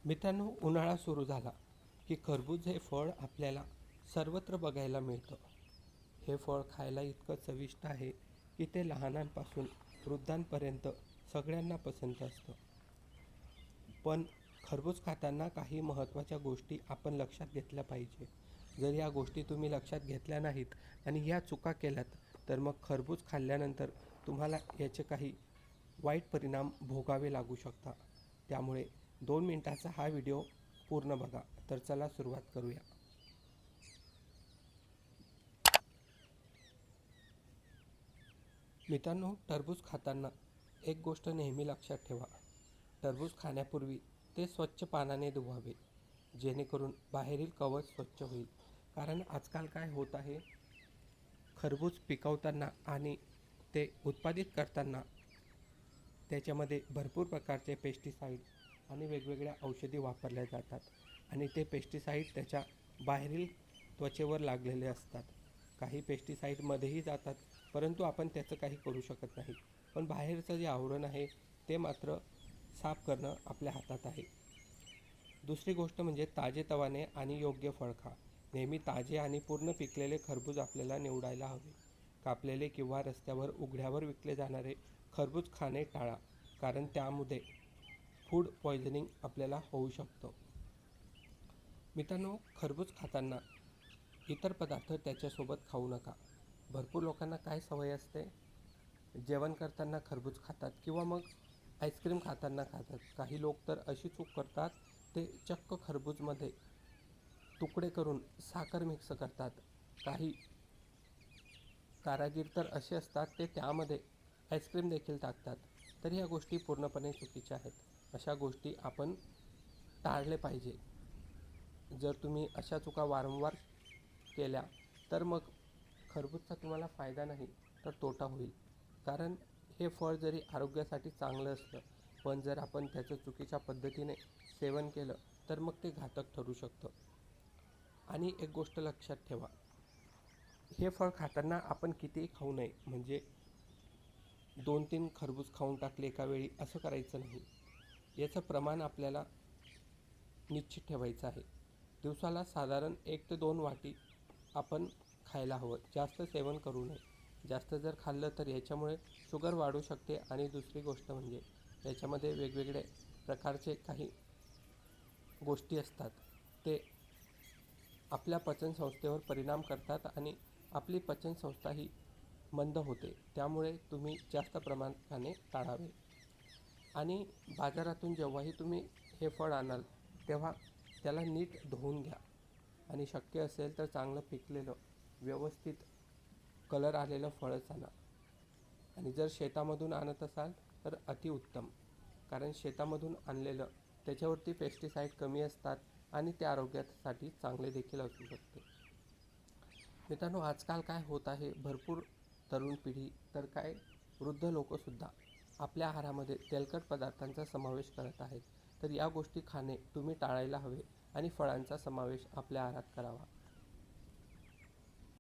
मित्रांनो, उन्हाळा सुरू झाला की खरबूज हे फळ आपल्याला सर्वत्र बघायला मिळतं. हे फळ खायला इतकं चविष्ट आहे की ते लहानांपासून वृद्धांपर्यंत सगळ्यांना पसंत असतं. पण खरबूज खाताना काही महत्त्वाच्या गोष्टी आपण लक्षात घेतल्या पाहिजे. जर या गोष्टी तुम्ही लक्षात घेतल्या नाहीत आणि या चुका केल्यात तर मग खरबूज खाल्ल्यानंतर तुम्हाला याचे काही वाईट परिणाम भोगावे लागू शकतात. त्यामुळे 2 मिनिटाचा हा व्हिडिओ पूर्ण बघा. तर चला सुरुवात करूया. मित्रांनो, टरबूज खाताना एक गोष्ट नेहमी लक्षात ठेवा. टरबूज खाण्यापूर्वी ते स्वच्छ पाण्याने धुवावे, जेणेकरून बाहेरील कवच स्वच्छ होईल. कारण आजकाल काय होत आहे, खरबूज पिकवताना आणि ते उत्पादित करताना त्याच्यामध्ये भरपूर प्रकारचे पेस्टिसाईड आणि वेगवेगळ्या औषधी वापरल्या जातात आणि ते पेस्टिसाईड त्याच्या बाहेरील त्वचेवर लागलेले असतात. काही पेस्टिसाईडमध्येही जातात, परंतु आपण त्याचं काही करू शकत नाही. पण बाहेरचं जे आवरण आहे ते मात्र साफ करणं आपल्या हातात आहे. दुसरी गोष्ट म्हणजे ताजेतवाने आणि योग्य फळ खा. नेहमी ताजे आणि पूर्ण पिकलेले खरबूज आपल्याला निवडायला हवे. कापलेले किंवा रस्त्यावर उघड्यावर विकले जाणारे खरबूज खाणे टाळा, कारण त्यामध्ये फूड पॉयझनिंग आपल्याला होऊ शकतं. मित्रांनो, खरबूज खाताना इतर पदार्थ त्याच्यासोबत खाऊ नका. भरपूर लोकांना काय सवय असते, जेवण करताना खरबूज खातात किंवा मग आईस्क्रीम खाताना खातात. काही लोक तर अशी चूक करतात, ते चक्क खरबूजमध्ये तुकडे करून साखर मिक्स करतात. काही कारागीर तर असे असतात, ते त्यामध्ये आईस्क्रीम देखील टाकतात. तर ह्या गोष्टी पूर्णपणे चुकीच्या आहेत. अशा गोष्टी आपण टाळले पाहिजे. जर तुम्ही अशा चुका वारंवार केल्या तर मग खरबूजचा तुम्हाला फायदा नाही तर तोटा होईल. कारण हे फळ जरी आरोग्यासाठी चांगलं असलं, पण जर आपण त्याचं चुकीच्या पद्धतीने सेवन केलं तर मग ते घातक ठरू शकतं. आणि एक गोष्ट लक्षात ठेवा, हे फळ खाताना आपण कितीही खाऊ नये. म्हणजे 2-3 खरबूज खाऊन टाकले एका वेळी असं करायचं नाही. याचं प्रमाण आपल्याला निश्चित ठेवायचं आहे. दिवसाला साधारण 1 ते 2 वाटी आपण खायला हवं. जास्त सेवन करू नये. जास्त जर खाल्लं तर याच्यामुळे शुगर वाढू शकते आणि दुसरी गोष्ट म्हणजे याच्यामध्ये वेगवेगळे प्रकारचे काही गोष्टी असतात, ते आपल्या पचनसंस्थेवर परिणाम करतात आणि आपली पचनसंस्था ही मंद होते. त्यामुळे तुम्ही जास्त प्रमाणात खाणे टाळावे. आणि बाजारातून जेव्हाही तुम्ही हे फळ आणाल तेव्हा त्याला नीट धुवून घ्या आणि शक्य असेल तर चांगलं पिकलेलं व्यवस्थित कलर आलेलं फळच आणा. आणि जर शेतामधून आणत असाल तर अतिउत्तम, कारण शेतामधून आणलेलं त्याच्यावरती पेस्टिसाईड कमी असतात आणि ते आरोग्यासाठी चांगले देखील असू शकते. मित्रांनो, आजकाल काय होत आहे, भरपूर तरुण पिढी तर काय वृद्ध लोकंसुद्धा आपल्या आहारामध्ये तेलकट पदार्थांचा समावेश करत आहेत. तर या गोष्टी खाणे तुम्ही टाळायला हवे आणि फळांचा समावेश आपल्या आहारात करावा.